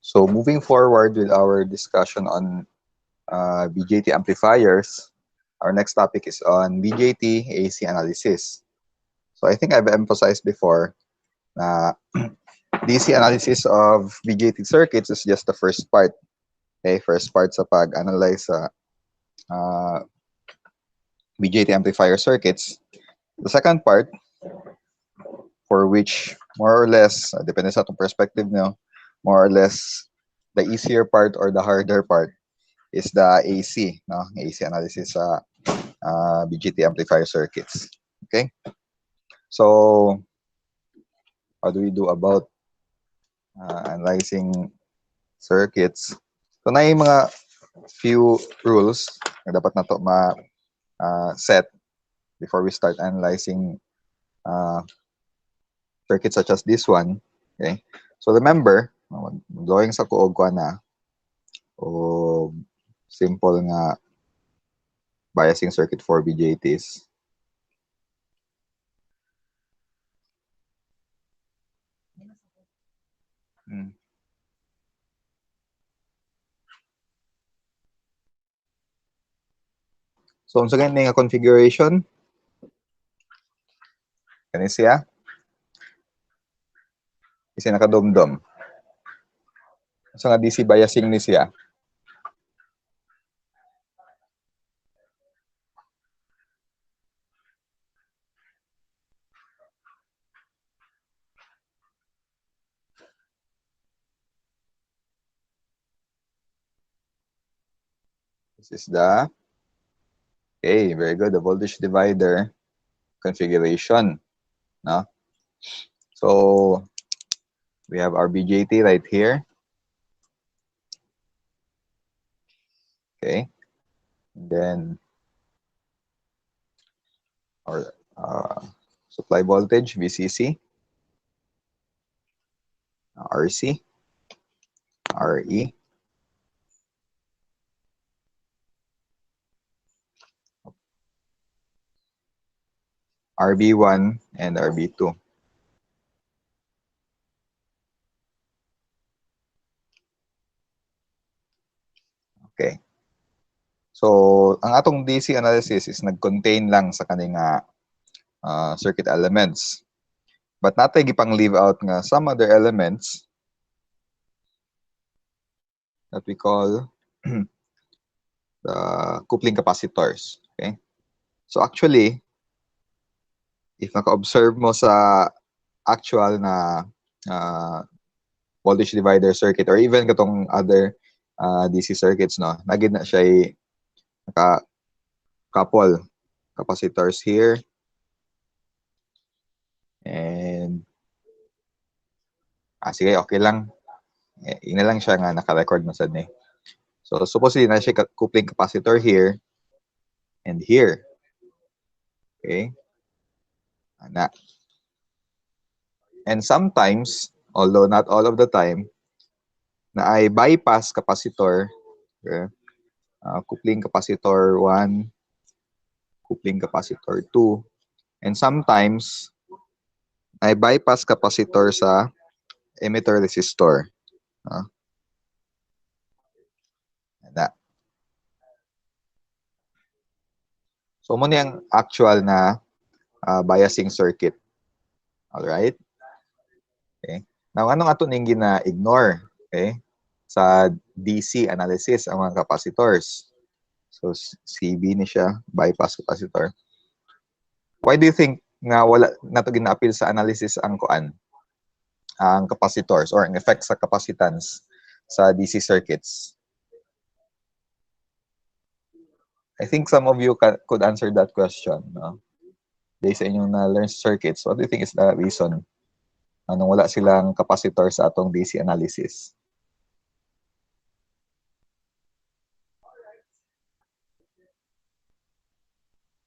So moving forward with our discussion on BJT amplifiers, our next topic is on BJT AC analysis. So I think I've emphasized before na DC analysis of BJT circuits is just the first part. Okay, first part sa pag-analyze sa BJT amplifier circuits. The second part, for which more or less, depende sa itong perspective nyo, more or less the easier part or the harder part is the AC, no? AC analysis sa BJT amplifier circuits. Okay? So, how do we do about analyzing circuits? So, na yung mga few rules na dapat na to set before we start analyzing circuits such as this one. Okay? So, remember, drawing sa kuog ko na o simple nga biasing circuit for BJTs. So, unsa gani nga configuration? Kani siya. Kasi nakadumdum. So, nga DC biasing ni siya. This is the, okay, very good, the voltage divider configuration. No? So, we have our BJT right here. Okay. And then, our supply voltage, VCC, RC, RE, RB1, and RB2. Okay. So, ang atong DC analysis is nag-contain lang sa kaning circuit elements. But natay gipang leave out nga some other elements that we call the coupling capacitors. Okay? So actually, if naka-observe mo sa actual na voltage divider circuit or even katong other DC circuits, no, nagid na siya naka-couple capacitors here. And sige, okay lang. Ina lang siya nga naka-record mo sad ni. So supposedly na siya coupling capacitor here and here. Okay? Ana. And sometimes, although not all of the time, na ay bypass capacitor, okay? Coupling capacitor 1, coupling capacitor 2, and sometimes ay bypass capacitor sa emitter resistor. Ana. So mo ang actual na biasing circuit. All right? Okay. Now anong ato ning gina-ignore, okay? Sa DC analysis ang mga capacitors. So CB ni siya, bypass capacitor. Why do you think nga wala nato gina-appeal sa analysis ang ang capacitors or ang effect sa capacitance sa DC circuits? I think some of you could answer that question, no? Based sa inyong na-learn circuits, what do you think is the reason anong wala silang capacitor sa atong DC analysis?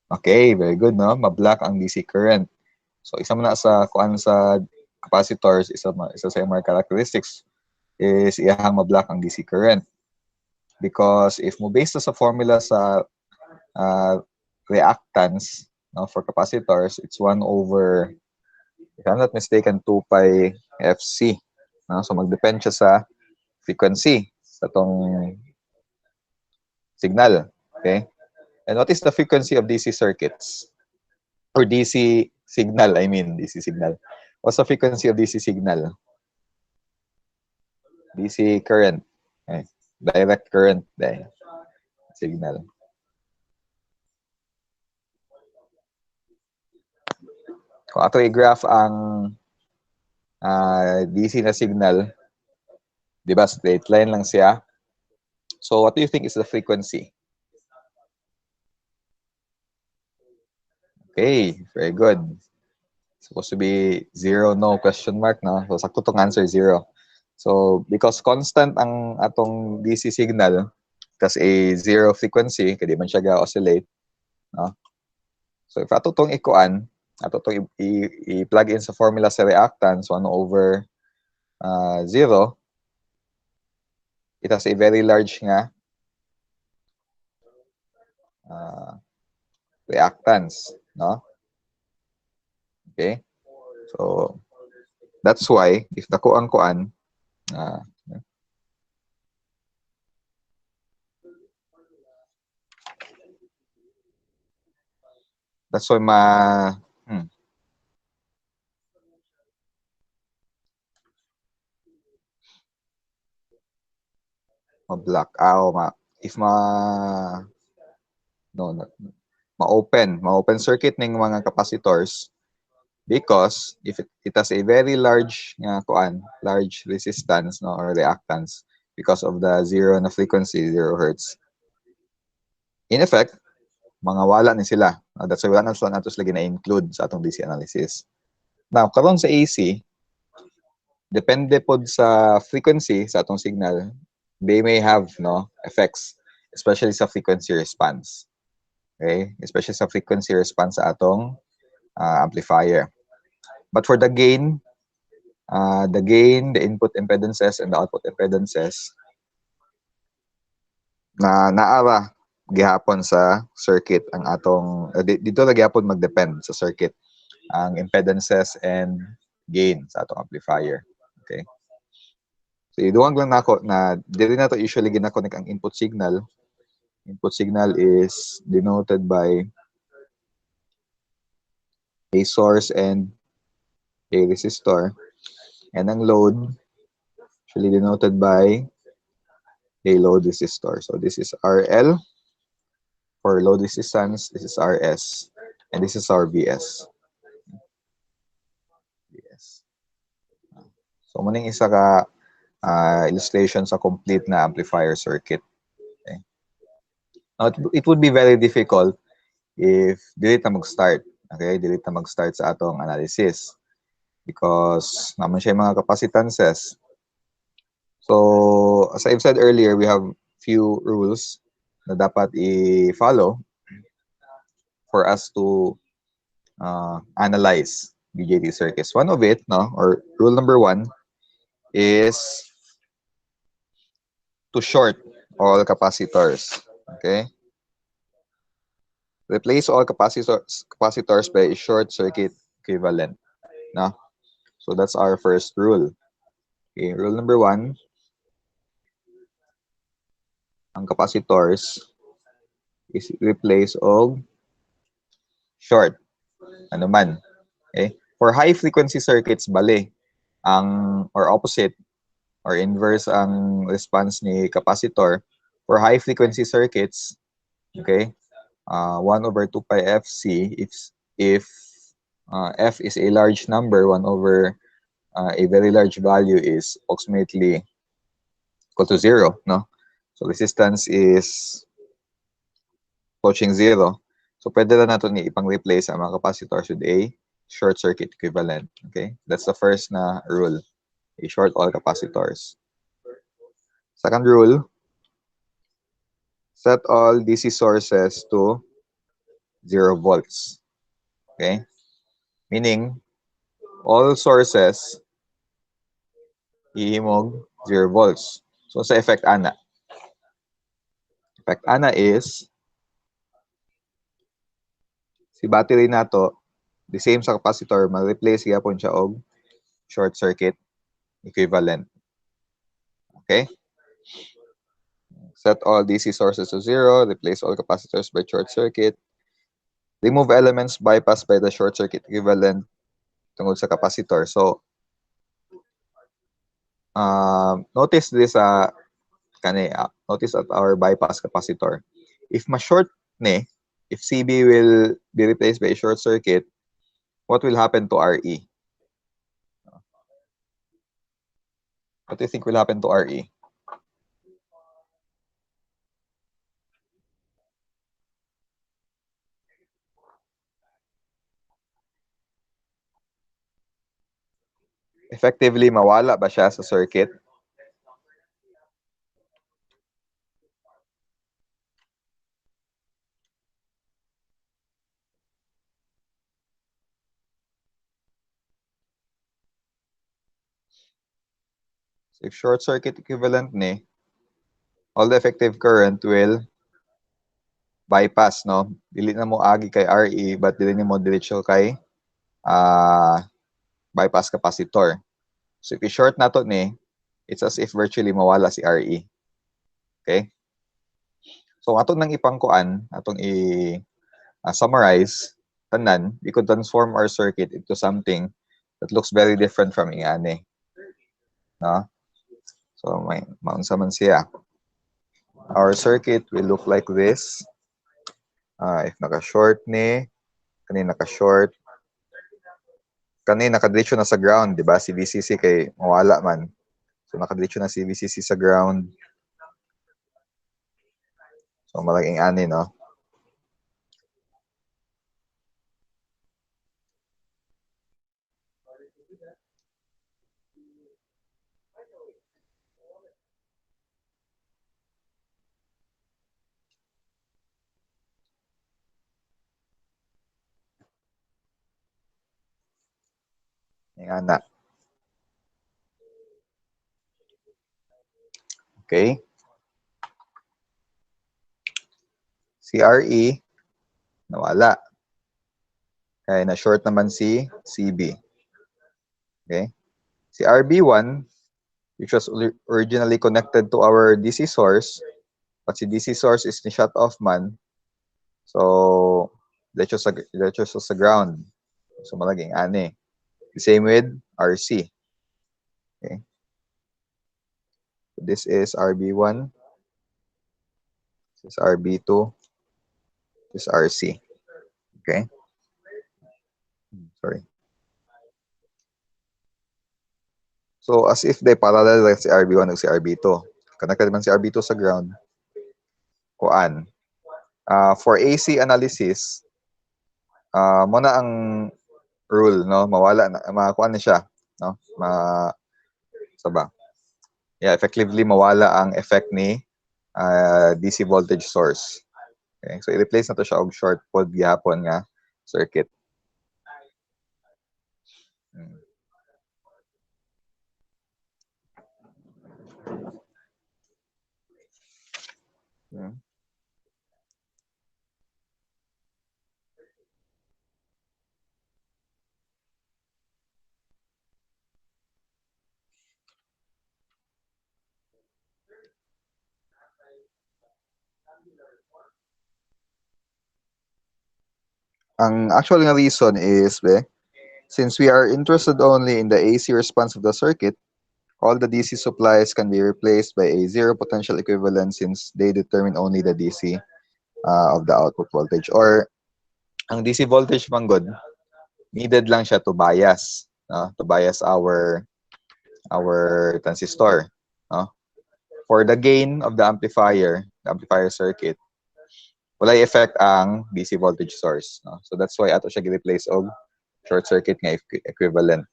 Okay, very good, no? Ma-block ang DC current. So, isa mo na sa kuan sa capacitors, isa sa mga characteristics is iyahang ma-block ang DC current. Because if mo base sa formula sa reactance, no, for capacitors, it's 1 over, if I'm not mistaken, 2 pi FC. No? So mag-depend siya sa frequency sa tong signal. Okay? And what is the frequency of DC circuits? Or DC signal, I mean, DC signal. What's the frequency of DC signal? DC current. Okay. Direct current. Signal. Kung ato i-graph ang DC na signal, di ba, straight line lang siya. So what do you think is the frequency? Okay, very good. Supposed to be 0, no, question mark, no? So sakto tong answer, 0. So because constant ang atong DC signal, kasi a 0 frequency, kaya di man siya ga-oscillate, no? So if ato tong ikuan, ato tong i-plug in sa formula sa reactance, 1 over 0, it has a very large nga reactance, no? Okay? So, that's why, if dako ang kuan, that's why ma-block. If ma-open circuit ning mga capacitors, because if it has a very large large resistance, no, or reactance, because of the 0 na frequency, 0 hertz, in effect, mga wala ni sila. That's why wala na natos lagi na-include sa atong DC analysis. Now, karon sa AC, depende pod sa frequency sa atong signal, they may have, no, effects, especially sa frequency response. Okay? Especially sa frequency response sa atong amplifier. But for the gain, the input impedances and the output impedances, na naara gihapon sa circuit ang atong dito lagi hapon mag-depend sa circuit ang impedances and gain sa atong amplifier. Okay? So iduwang lang nako na dili na to usually gina-connect ang input signal. Input signal is denoted by a source and a resistor, and ang load usually denoted by a load resistor. So this is RL for load resistance, this is RS, and this is our VS. So muning isa ka illustration sa complete na amplifier circuit. Okay. Now, it would be very difficult if dili ta mag-start. Okay, dili ta mag-start sa atong analysis because naman siya mga capacitances. So, as I've said earlier, we have few rules na dapat i-follow for us to analyze BJT circuits. One of it, no, or rule number 1, is to short all capacitors. Okay? Replace all capacitors by a short circuit equivalent. No? So that's our first rule. Okay, rule number 1, ang capacitors is replace all short. Ano man. Okay? For high frequency circuits, bali, or opposite, or inverse ang response ni capacitor. For high frequency circuits, okay, 1 over 2 pi FC, if F is a large number, 1 over a very large value is approximately equal to 0, no? So resistance is approaching 0. So pwede na nato ni ipang-replace ang mga capacitors with a short circuit equivalent. Okay? That's the first na rule. A short all capacitors. Second rule, set all DC sources to 0 volts. Okay? Meaning, all sources ihimog 0 volts. So sa effect ana. Effect ana is si battery nato the same sa capacitor, ma-replace gyapon siya og short circuit equivalent. Okay? Set all DC sources to 0, replace all capacitors by short circuit, remove elements bypassed by the short circuit equivalent tungod sa capacitor. So, notice this notice at our bypass capacitor. If ma-short ni, if CB will be replaced by a short circuit, what will happen to RE? What do you think will happen to RE? Effectively, mawala ba siya sa circuit? So if short circuit equivalent ni, all the effective current will bypass, no? Dili na mo agi kay RE, but dili mo diretso kay bypass capacitor. So if i-short nato ni, it's as if virtually mawala si RE. Okay? So atong nang ipangkuan, atong summarize, tanan, we could transform our circuit into something that looks very different from ingani. No? So may maunsa man siya. Our circuit will look like this. If naka-short ni, kani naka-short, kani nakadiretso na sa ground, di ba? Si VCC kay mawala man. So nakadiretso na si VCC sa ground. So malaking ani, no? Yung ana. Okay? Si RE, nawala. Kaya na-short naman si CB. Okay? Si RB1, which was originally connected to our DC source, but si DC source is ni-shut off man. So, diretso sa ground. So, malaging ani. The same with RC. Okay? So, this is RB1. This is RB2. This is RC. Okay? Sorry. So, as if they parallel like si RB1 ug si RB2. Connected man si RB2 sa ground. Kuan. For AC analysis, mo na ang rule, no? Mawala na, makuha na siya, no? Saba. Yeah, effectively mawala ang effect ni DC voltage source. Okay? So, i-replace na to siya og short pod gihapon nga circuit. Ang actual nga reason is, since we are interested only in the AC response of the circuit, all the DC supplies can be replaced by a zero potential equivalent since they determine only the DC of the output voltage. Or, ang DC voltage man good, needed lang siya to bias, no? To bias our transistor, no? For the gain of the amplifier circuit, wala effect ang DC voltage source, no? So that's why ato siya gi-replace og short circuit nga equivalent.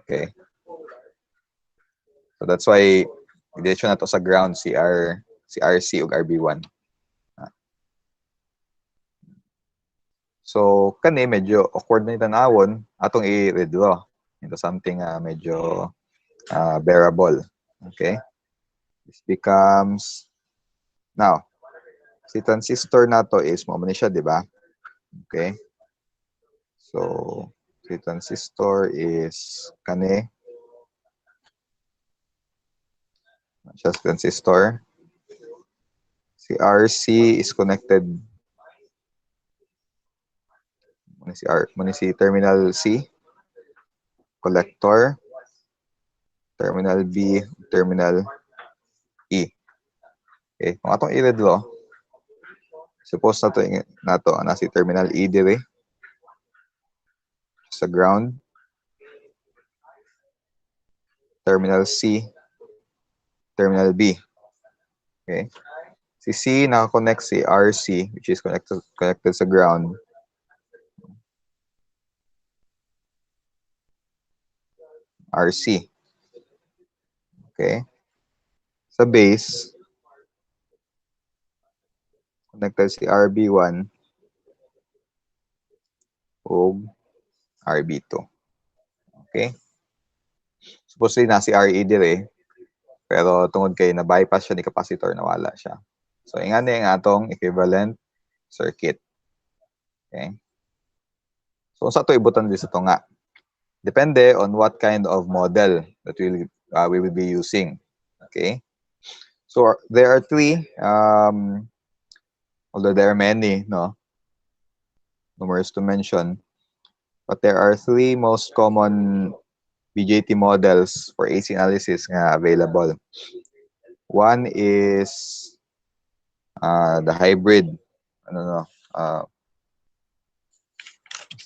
Okay. So that's why diretso na to sa ground si RC ug RB1. So kani medyo awkward na itanawon atong i-redraw into something medyo bearable. Okay? This becomes now si transistor nato is mo man siya, di ba? Okay? So si transistor is kani siya transistor. Si RC is connected si terminal C, collector, terminal B, terminal E. Okay, kung atong i-redraw, suppose nato ana si terminal E dire sa ground, terminal C, terminal B. Okay? Si C naka-connect si RC which is connected sa ground. RC. Okay? Sa base, connected si RB1 o RB2. Okay? Supposedly na si RE dire, pero tungod kay na-bypass siya ni capacitor, nawala siya. So, ingani ang atong equivalent circuit. Okay? So, sa ito ibutan din sa ito nga. Depende on what kind of model that we will be using. Okay? So, there are three, although there are many, no? Numerous to mention. But there are three most common BJT models for AC analysis nga available. One is the hybrid, sa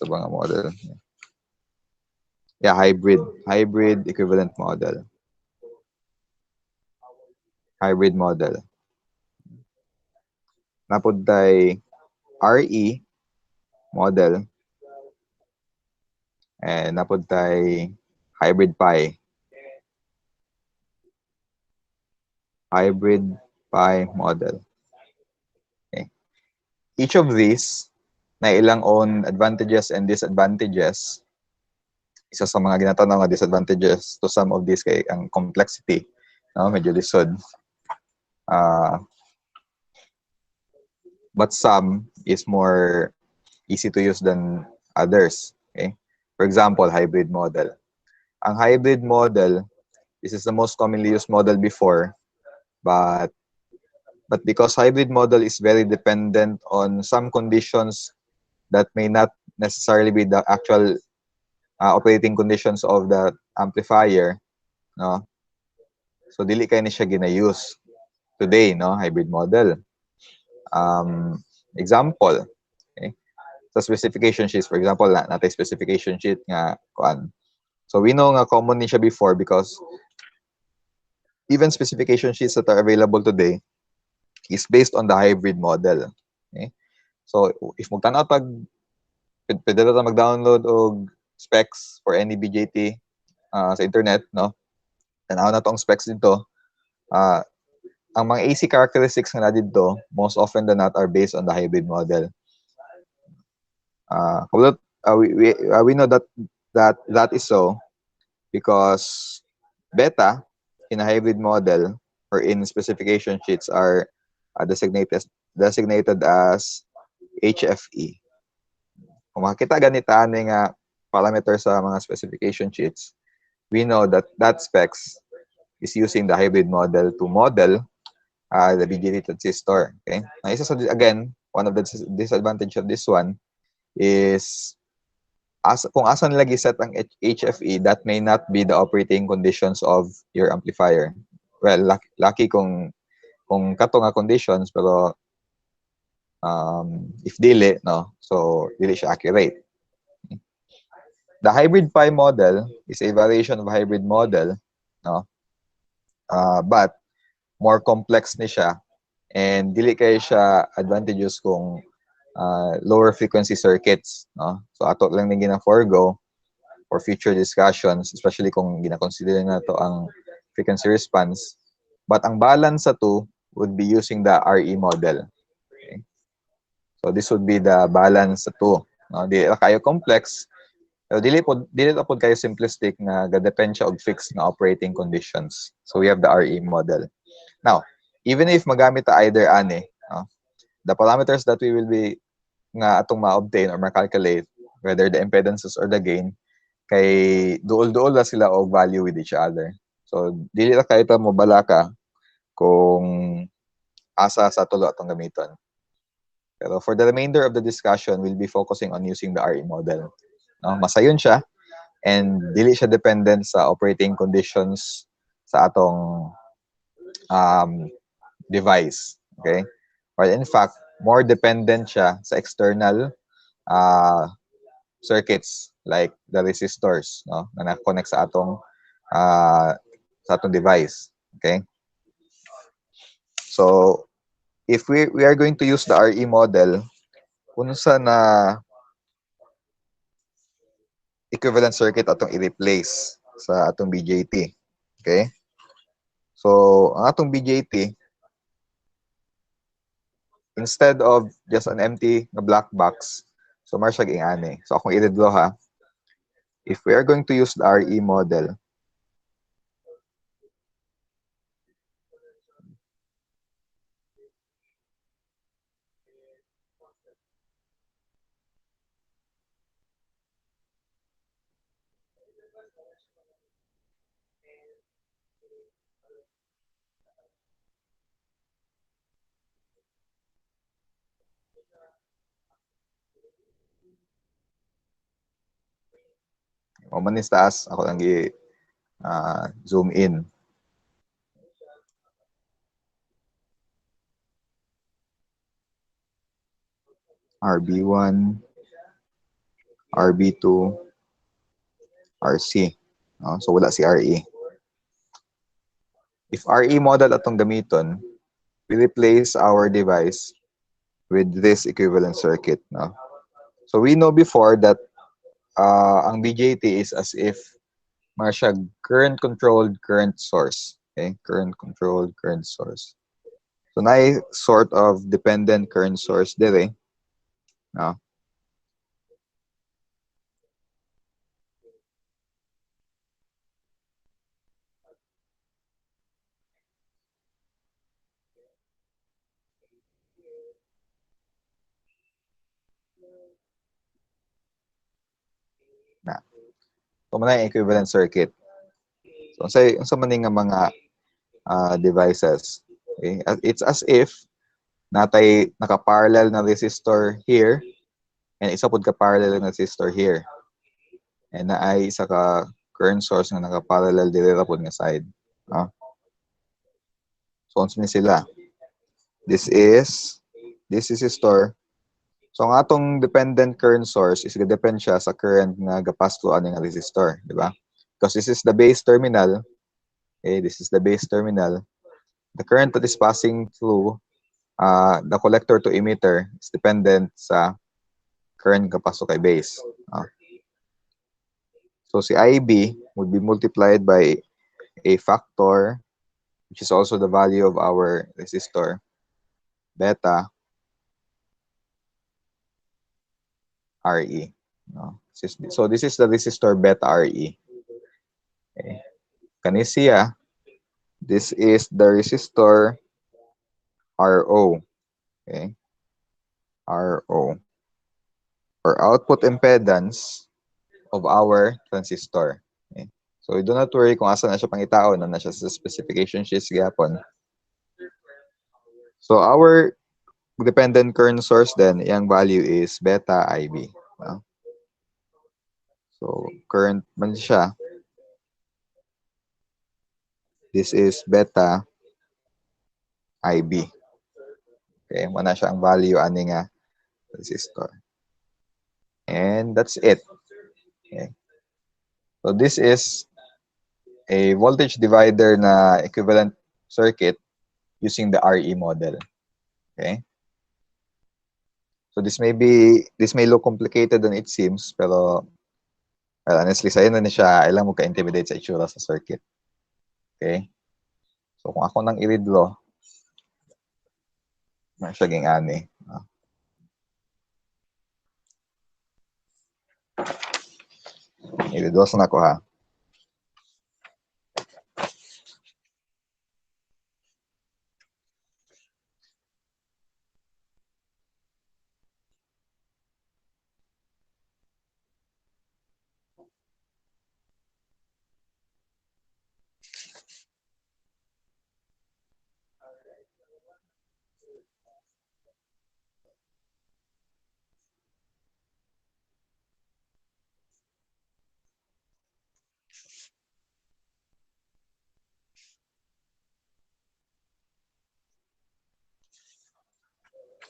mga model. Yeah, hybrid equivalent model. Hybrid model. Napod tay RE model and napod tay hybrid pi. Hybrid pi model. Okay. Each of these na ilang own advantages and disadvantages. Isa sa mga ginatanaw nga disadvantages to some of these kay ang complexity, no, medyo lisod. But some is more easy to use than others. Okay? For example, hybrid model. Ang hybrid model, this is the most commonly used model before, but because hybrid model is very dependent on some conditions that may not necessarily be the actual operating conditions of the amplifier, no? So dili kay ni siya gina-use today, no, hybrid model. Example, okay? Sa specification sheets, for example, natay specification sheet nga kuan. So we know nga common ni siya before because even specification sheets that are available today is based on the hybrid model. Okay? So if magtanaw pag pwede na mag-download og specs for any BJT sa internet, no? Tanaw na tong specs dito. Ang mga AC characteristics nga na dito, most often than not, are based on the hybrid model. We know that is so because beta in a hybrid model or in specification sheets are designated as HFE. Kung makita ganita nga parameter sa mga specification sheets, we know that specs is using the hybrid model to model the BJT transistor. Okay? Now, again, one of the disadvantage of this one is kung asa nila giset ang HFE, that may not be the operating conditions of your amplifier. Well, lucky kung kato nga conditions, pero if dili, no, so dili siya accurate. The hybrid pi model is a variation of hybrid model, no, but more complex ni siya and dili kay siya advantageous kung lower frequency circuits, no. So ato lang ning gina-forgo for future discussions, especially kung gina-consider na to ang frequency response. But ang balance sa two would be using the RE model. Okay? So this would be the balance sa two. No? Di ra kayo complex, pero dili ra pod kayo simplistic nga gadepend siya og fixed na operating conditions. So we have the RE model. Now, even if magamit ta either ani, no? The parameters that we will be nga atong ma-obtain or ma-calculate, whether the impedances or the gain, kay duol-duol na sila og value with each other. So dili ra kayo ta mo balaka kung asa sa tulo atong gamiton. Pero for the remainder of the discussion, we'll be focusing on using the RE model. No, masayon siya and dili siya dependent sa operating conditions sa atong device. Okay? Or in fact, more dependent siya sa external circuits like the resistors, no, na na-connect sa atong device. Okay? So, if we are going to use the RE model, unsa na equivalent circuit atong i-replace sa atong BJT. Okay? So, ang atong BJT, instead of just an empty na black box, so marsag ingani. So, akong i-redraw ha. If we are going to use the RE model, o manis taas, ako lang zoom in. RB1, RB2, RC. No? So, wala si RE. If RE model atong gamiton, we replace our device with this equivalent circuit. No? So, we know before that ang BJT is as if siya current-controlled current source. Okay? Current-controlled current source. So, na sort of dependent current source dire. No? Na. So, muna yung equivalent circuit. So, unsa man nga mga devices. Okay? It's as if natay naka-parallel na resistor here and isa pod ka-parallel na resistor here. And naay isa ka current source nga naka-parallel dire ra pod nga side. No? So, unsa ni sila? This is resistor. So, ang atong dependent current source is depend siya sa current nga gapass through ani nga resistor, di ba? Because this is the base terminal. Okay, this is the base terminal. The current that is passing through the collector to emitter is dependent sa current kapasok kay base. So si IB would be multiplied by a factor, which is also the value of our resistor, beta RE. So this is the resistor beta RE. Okay. Kanisiya, this is the resistor RO. Okay. RO. Or output impedance of our transistor. Okay. So do not worry kung asa na siya pangitaon, na siya sa specification sheets gyapon. So our dependent current source then, yung value is beta IB. So current man siya. This is beta IB. Okay, muna siya ang value ani nga resistor. And that's it. Okay. So this is a voltage divider na equivalent circuit using the RE model. Okay? So this may look complicated than it seems, pero well, honestly, sa'yo na siya, alam mo ka-intimidate sa itsura sa circuit. Okay? So kung ako nang i-redraw, siya ging ani. I-reduce na ko ha.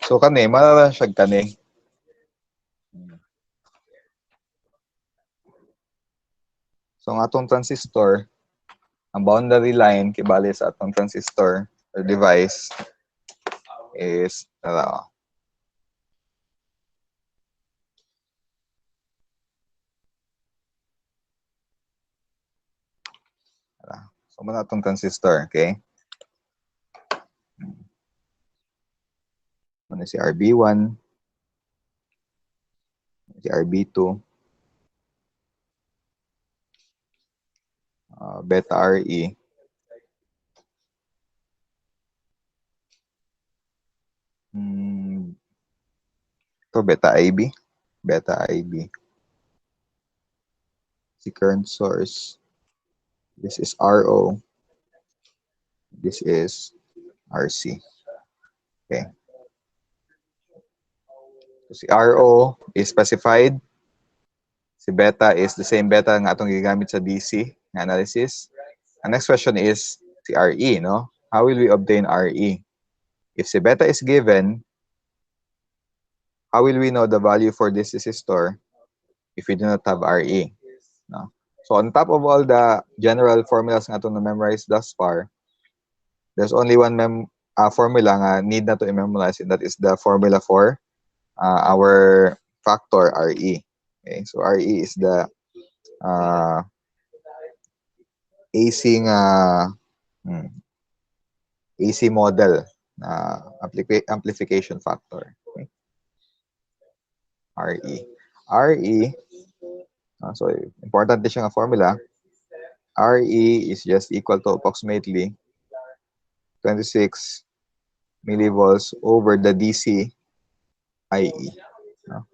So kani, malalasyag kani. So ang atong transistor, ang boundary line kibali sa atong transistor or device is so muna atong transistor, okay? Ano si RB1, si RB2, beta RE, ito beta IB, si current source, this is RO, this is RC, okay? So si RO is specified, si beta is the same beta nga atong gigamit sa DC analysis. Ang next question is si RE, no? How will we obtain RE? If si beta is given, how will we know the value for this resistor if we do not have RE? No? So on top of all the general formulas nga itong na-memorize thus far, there's only one formula nga need na to i-memorize, and that is the formula for our factor RE. Okay? So RE is the AC nga AC model amplification factor. Okay? RE. RE, so important din siya nga formula. RE is just equal to approximately 26 millivolts over the DC IE. No?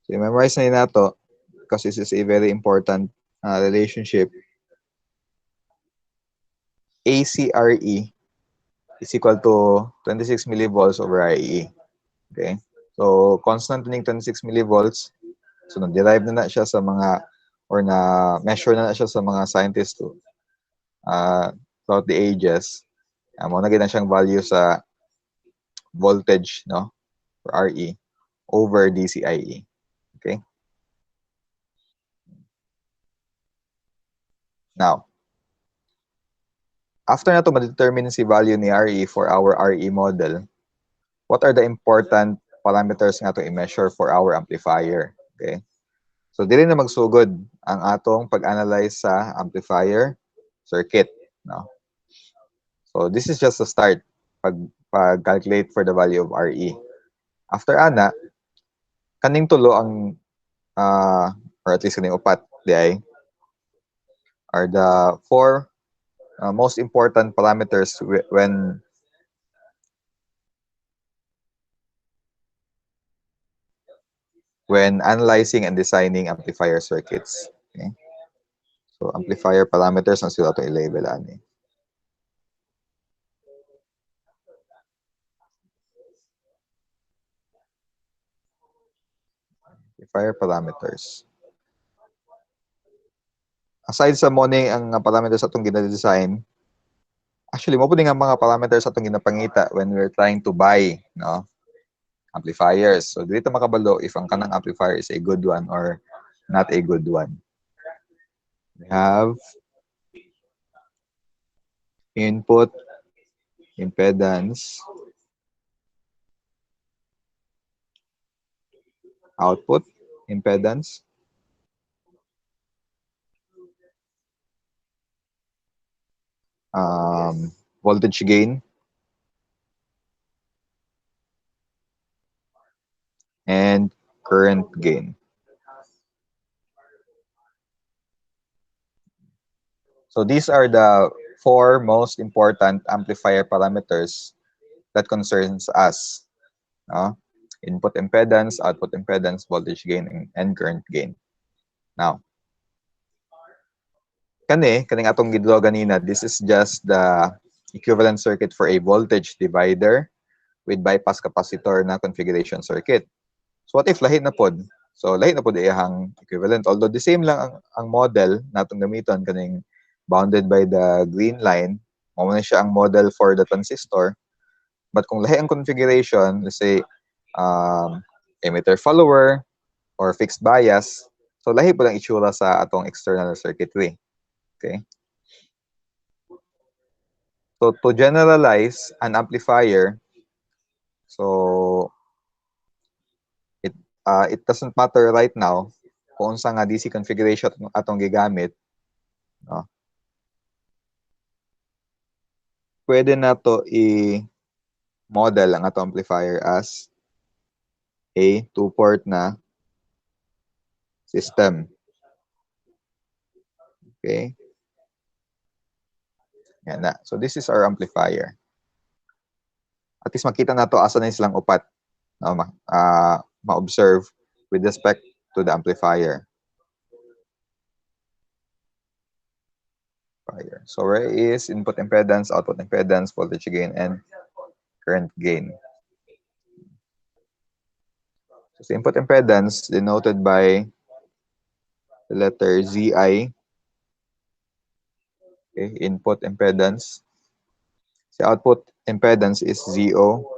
So memorize na yun nato because this is a very important relationship. ACRE is equal to 26 millivolts over IE. Okay? So constant ning 26 millivolts. So na-derive na siya sa mga, or na-measure na siya sa mga scientists throughout the ages. Mo na gina siyang value sa voltage, no, for RE over DCIE. Okay? Now, after na to ma-determine si value ni RE for our RE model, what are the important parameters nga to i-measure for our amplifier? Okay? So, dili na magsugod ang atong pag-analyze sa amplifier circuit, no? So, this is just a start pag-calculate for the value of RE. After ana, kaning tulo ang or at least kaning upat di ay are the four most important parameters when analyzing and designing amplifier circuits. Okay? So amplifier parameters ang sila ito i-label ani. Amplifier parameters. Aside sa morning ang parameters atong gina-design, actually mo pud nga mga parameters atong ginapangita when we're trying to buy, no, amplifiers. So dito makabalo if ang kanang amplifier is a good one or not a good one. We have input impedance, output impedance, voltage gain, and current gain. So these are the 4 most important amplifier parameters that concerns us. Input impedance, output impedance, voltage gain, and current gain. Now, kaning atong gidlo ganina, this is just the equivalent circuit for a voltage divider with bypass capacitor na configuration circuit. So what if lahi na pod? So lahi na pod iyang equivalent. Although the same lang ang model natong gamiton kaning bounded by the green line, mao na siya ang model for the transistor. But kung lahi ang configuration, let's say emitter follower or fixed bias, so lahi po lang itsura sa atong external circuitry. Okay? So to generalize an amplifier, so it doesn't matter right now kung unsa nga DC configuration atong gigamit, no? Pwede na to i-model ang atong amplifier as a two-port na system. Okay? Yan na. So this is our amplifier. At least makita na to asa na silang upat, no? Ma-observe with respect to the amplifier. So where is input impedance, output impedance, voltage gain, and current gain. So input impedance denoted by the letter ZI. Okay, input impedance. The output impedance is ZO.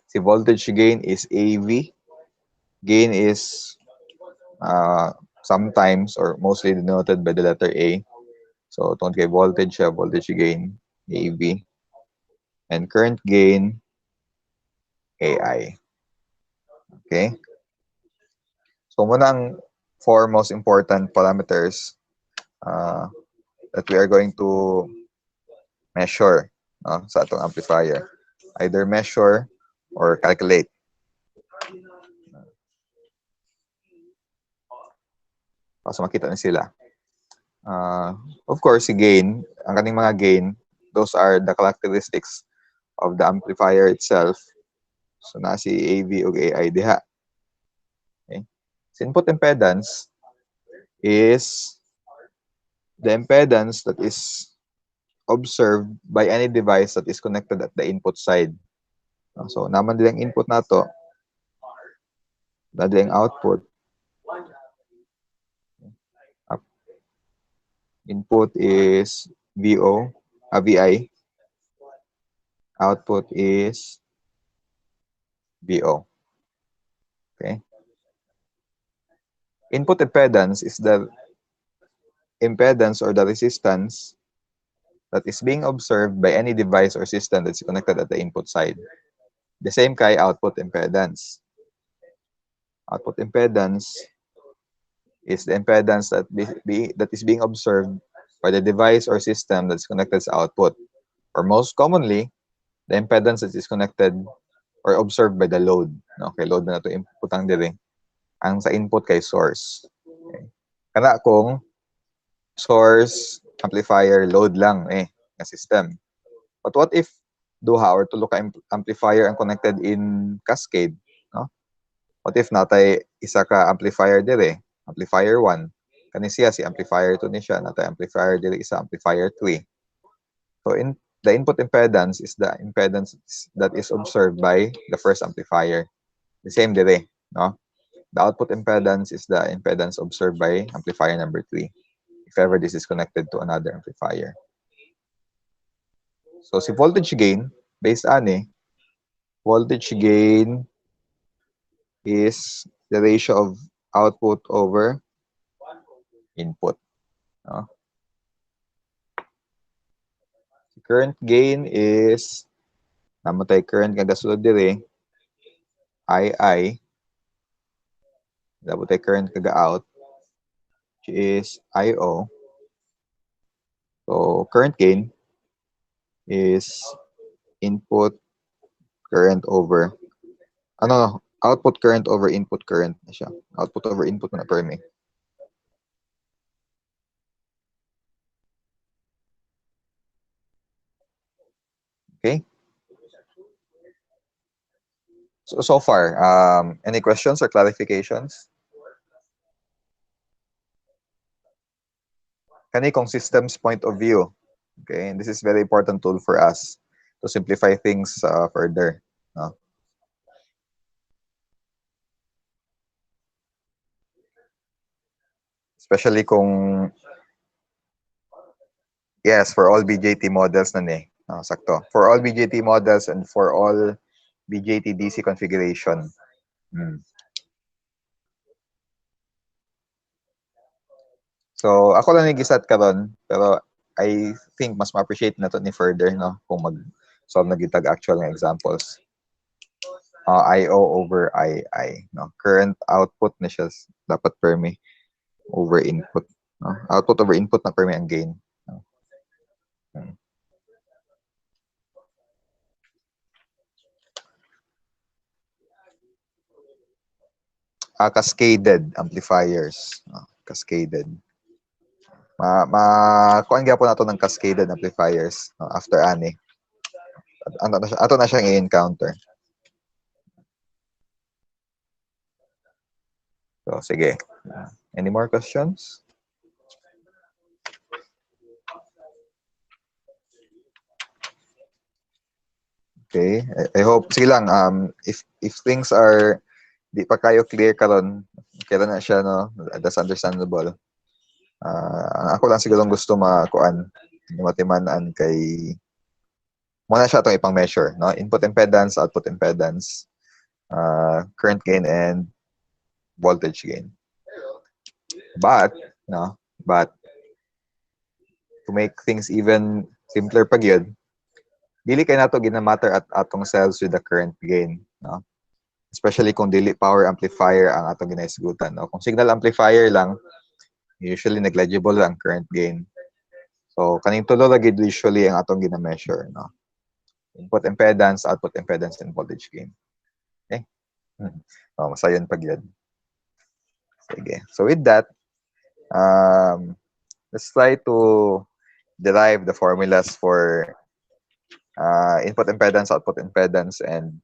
The voltage gain is AV. Gain is sometimes or mostly denoted by the letter A. So itong kay voltage gain, AV. And current gain, AI. Okay? So muna ang 4 most important parameters that we are going to measure sa atong amplifier. Either measure or calculate. So makita na sila. Of course, si gain, ang kaning mga gain, those are the characteristics of the amplifier itself. So na si AV ug AI diha. Okay? So input impedance is the impedance that is observed by any device that is connected at the input side. So naman din ang input nato, dadi ang output. Input is VO, VI. Output is VO. Okay. Input impedance is the impedance or the resistance that is being observed by any device or system that's connected at the input side. The same kay output impedance. Output impedance is the impedance that is being observed by the device or system that's connected sa output. Or most commonly, the impedance that is connected or observed by the load. Okay, load na ito input ang diri. Ang sa input kay source. Okay. Kana kung source, amplifier, load lang na system. But what if duha or tulo ka amplifier ang connected in cascade, no? What if natay isa ka amplifier dire, amplifier 1, kani siya si amplifier 2 ni siya, natay amplifier dire isa, amplifier 3. So the input impedance is the impedance that is observed by the first amplifier. The same dire, no? The output impedance is the impedance observed by amplifier number 3. If ever this is connected to another amplifier. So si voltage gain, based ani, voltage gain is the ratio of output over input. No? The current gain is, namatay current nga gasulod dire, II, namatay current kaga out, which is IO. So current gain is input current over output current over input current na siya. Output over input na per me. Okay? So far, any questions or clarifications? Kani kong systems point of view. Okay, and this is very important tool for us to simplify things further. No? Especially kung, yes, for all BJT models na eh. Sakto. For all BJT models and for all BJT DC configuration. So, ako lang nagisat karon, pero I think mas ma-appreciate na to ni further, no? Kung mag-solve na gitag actual nga examples. IO over II, no? Current output na siya dapat permi over input, no? Output over input na permi ang gain. No? Cascaded amplifiers, no? Cascaded. Kuan gyapon nato ng cascaded amplifiers, no? After ani. Ato na siyang i-encounter. So, sige. Any more questions? Okay. I hope, sige lang, if things are, di pa kayo clear karon, kaya na siya, no? That's understandable. Ako lang siguro gusto makuan, matimanan kay, muna siya itong ipang measure, no? Input impedance, output impedance, current gain, and voltage gain. But to make things even simpler pag yun, dili kay nato ginamatter at atong cells with the current gain, no? Especially kung dili power amplifier ang atong ginaisgutan, no? Kung signal amplifier lang, usually negligible ang current gain. So kaning tulo lagi usually ang atong gina-measure, no? Input impedance, output impedance, and voltage gain. Okay? Masayon pag yan. Sige. So with that, let's try to derive the formulas for input impedance, output impedance, and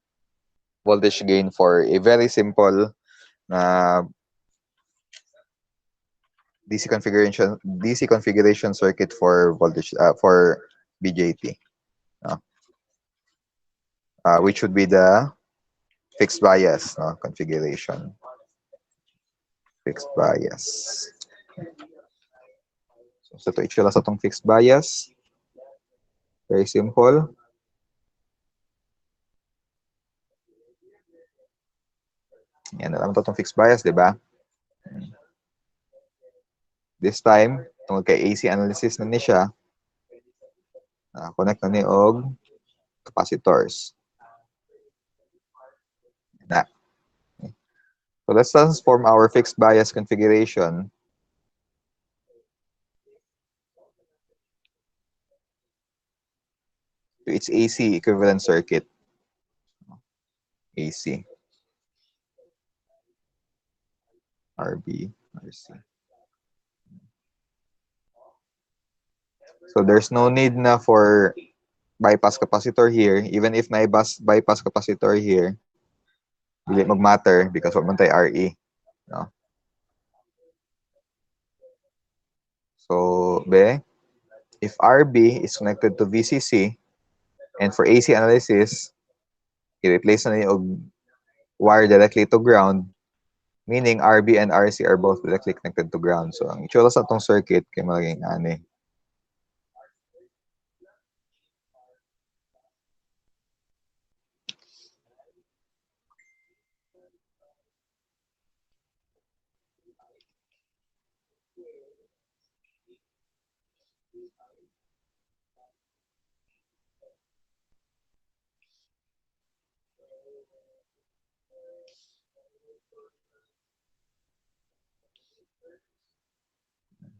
voltage gain for a very simple DC configuration circuit for voltage for BJT, which would be the fixed bias configuration. Fixed bias. So ito itsura sa itong fixed bias. Very simple. Yan, alam mo itong fixed bias, di ba? This time, tungkol kay AC analysis na ni siya, connect na ni og capacitors. Na. So let's transform our fixed bias configuration to its AC equivalent circuit. AC. RB, RC. So there's no need na for bypass capacitor here. Even if may bypass capacitor here, dili mag-matter because wag man tay RE. No? So, if RB is connected to VCC, and for AC analysis, i-replace na niyo og wire directly to ground, meaning RB and RC are both directly connected to ground. So, ang itsura sa itong circuit kay magiging ani.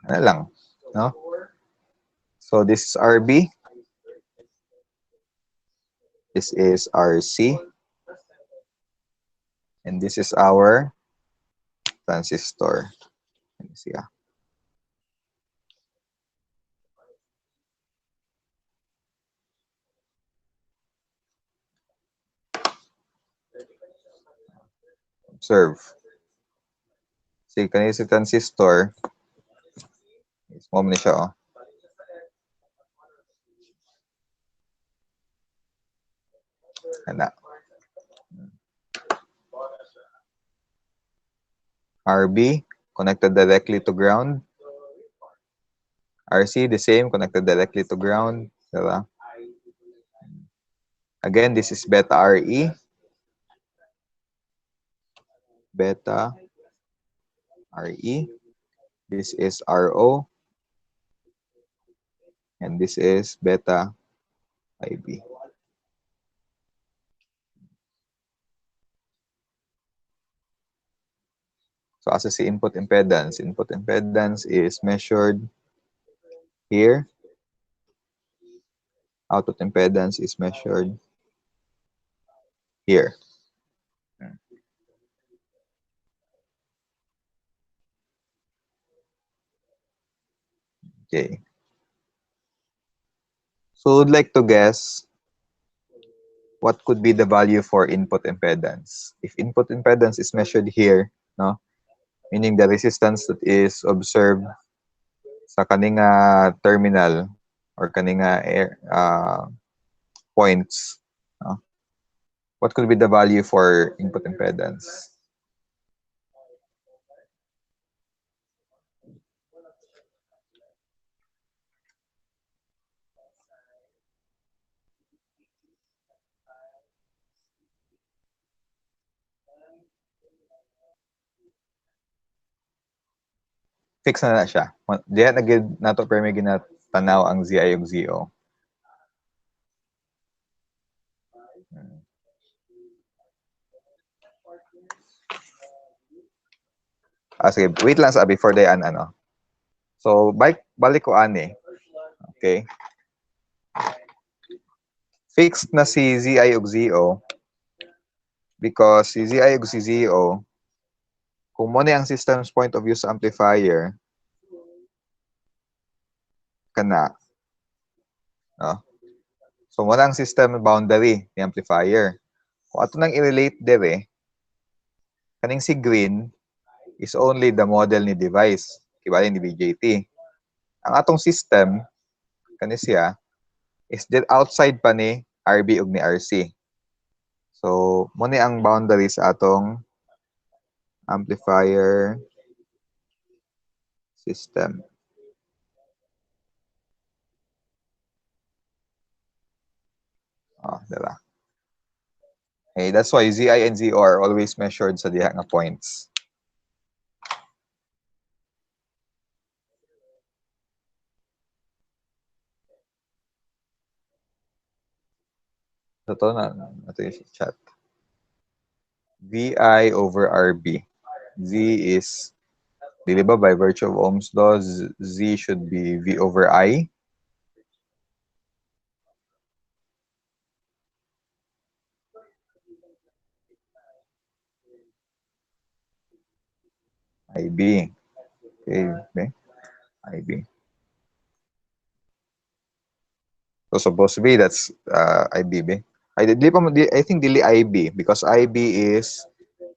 Ano lang, no? So, this is RB. This is RC. And this is our transistor. Let me see. Observe. See, kanina si transistor, mo man siya, oh. Ana. RB, connected directly to ground. RC, the same, connected directly to ground. Diba? Again, this is beta RE. Beta RE. This is RO. And this is beta IB. So as I say, input impedance is measured here. Output impedance is measured here. Okay. So I'd like to guess what could be the value for input impedance. If input impedance is measured here, no, meaning the resistance that is observed sa kaninga terminal or kaninga points, no? What could be the value for input impedance? Fix na siya. Diya na gid nato pero may ginatanaw ang ZI ug ZO. Sige, wait lang sa before day ano. So balik ko ani. Okay. Fixed na si ZI ug ZO because si ZI ug si ZO kung mo ang system's point of view sa amplifier kana, no? So mo ang system boundary ni amplifier. Kung ato nang i-relate dire, kaning si green is only the model ni device, kibali ni BJT. Ang atong system kani siya is outside pa ni RB ug ni RC. So mo ni ang boundary sa atong amplifier system. Oh, diba? Okay, that's why ZI and ZO are always measured sa diha nga points. Ito na, ito yung chat. VI over RB. Z is, di ba, by virtue of Ohm's law, Z should be V over I. IB. Okay, IB. So supposed to be that's IB. I think dili IB because IB is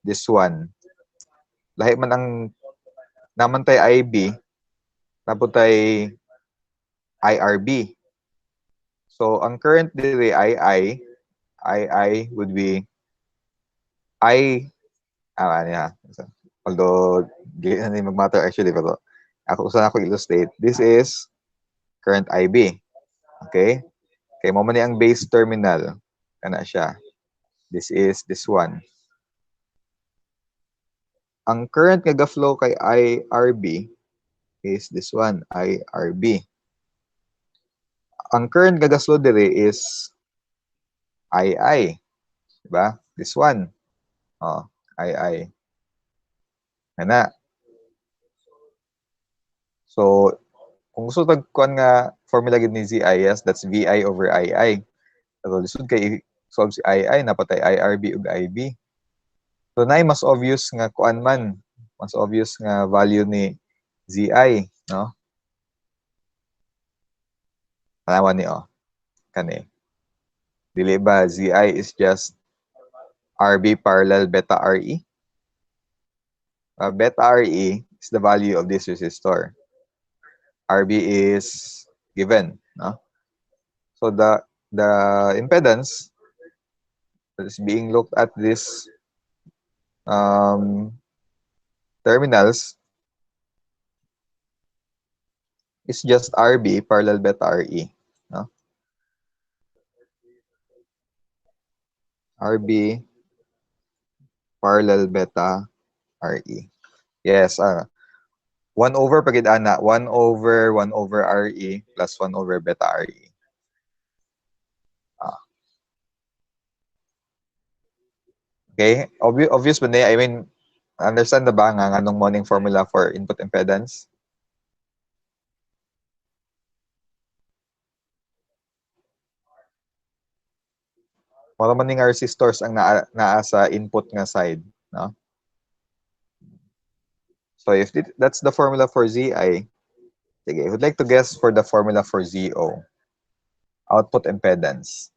this one. Lahi man ang naman tay IB, napuntay IRB. So ang current dili II would be yeah. Although hindi mag-matter actually pero ako usa ako illustrate. This is current IB. Okay? Kay mo man ni ang base terminal kana siya. This is this one. Ang current nga ga-flow kay IRB is this one, IRB. Ang current nga ga-flow dire is II. Diba? This one. Oh, II. Kana. So, kung gusto tagkuan nga formula gid ni ZIS, that's VI over II. Pero lisod kay solve si II, napatay IRB ug IB. So, nay mas obvious nga kuan man, mas obvious nga value ni ZI, no? Tanawan ni kani. Dili ba ZI is just RB parallel beta RE? beta RE is the value of this resistor. RB is given. No? So the impedance that is being looked at this terminals is just RB parallel beta RE. No? RB parallel beta RE. Yes, 1 over pagid ana, 1 over RE plus 1 over beta RE. Okay, obvious ba na? I mean, understand na ba nga anong morning formula for input impedance? Wala man nga resistors ang naa sa input nga side, no? So if that's the formula for ZI, sige, I would like to guess for the formula for ZO, output impedance.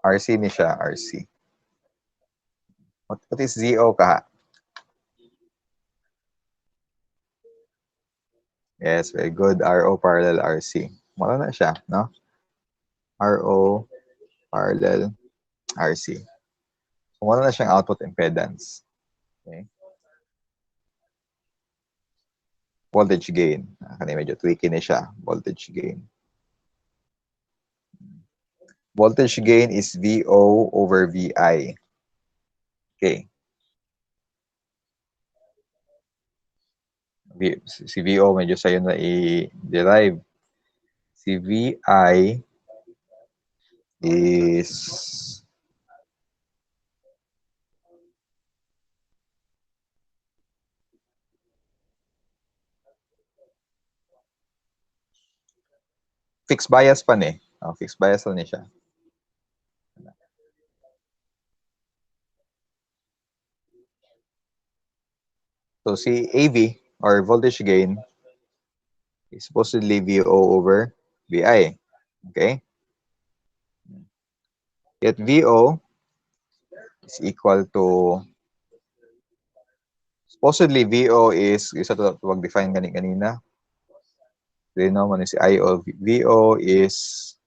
RC ni siya, RC. What is ZO ka? Yes, very good. RO parallel RC. Wala na siya, no? RO parallel RC. So, wala na siyang output impedance. Okay. Voltage gain. Kanina medyo tricky na siya. Voltage gain. Voltage gain is VO over VI. Okay. Si VO medyo sa'yo na i-derive. Si VI is fixed bias pa ni. Fixed bias lang niya siya. So si AV or voltage gain is supposedly VO over VI. Okay? Yet VO is equal to supposedly VO is isa to mag-define kanina. Then naman is IO. VO is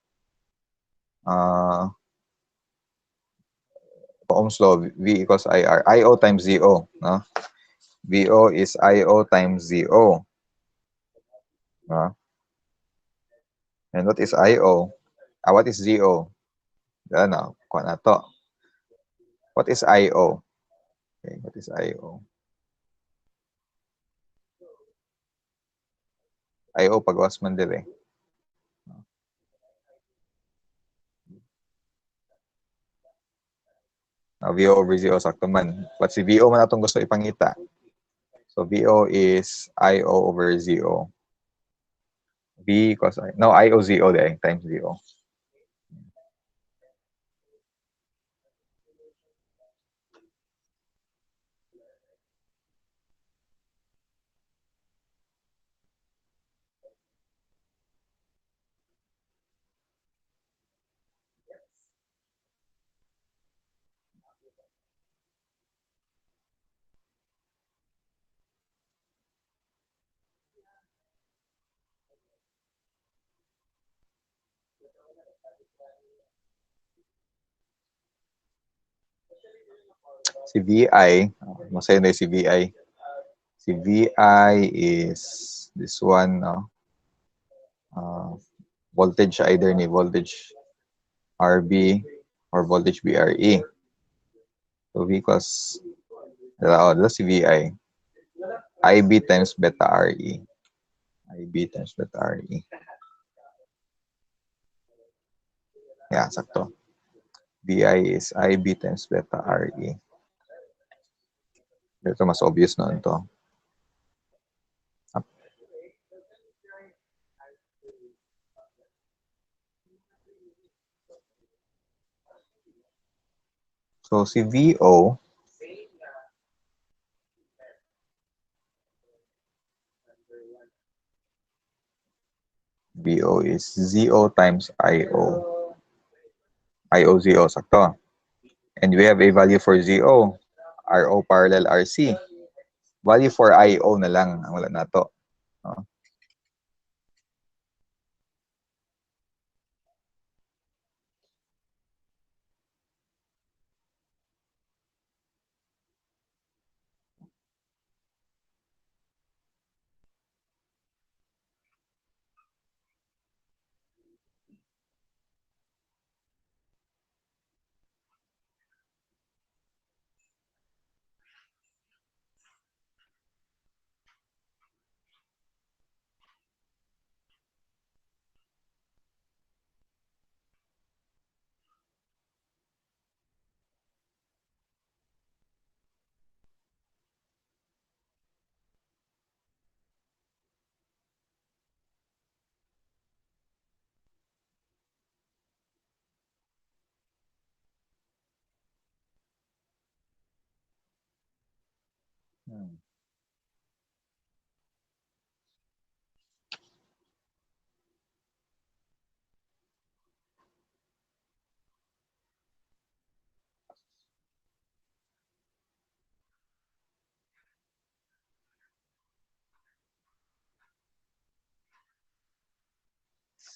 Ohm's law, V equals IR. IO times ZO. No? VO is IO times ZO. No? And what is IO? What is ZO? Ano, kuha na to. What is IO? Okay, what is IO? IO pagawas man dire. VO over ZO sakto man. But si VO man atong gusto ipangita. So VO is IO over ZO. V equals no IO ZO there times ZO. Si VI, masaya na si VI. Si VI is this one, no? Voltage either ni voltage RB or voltage BRE. So V equals, that's si VI. IB times beta RE. IB times beta RE. Yeah, sakto. VI is IB times beta RE. Ito mas obvious noon to. So, si VO, VO is ZO times IO. IO, ZO, sakto. And we have a value for ZO, RO parallel RC. Value for IO na lang ang wala nato. No?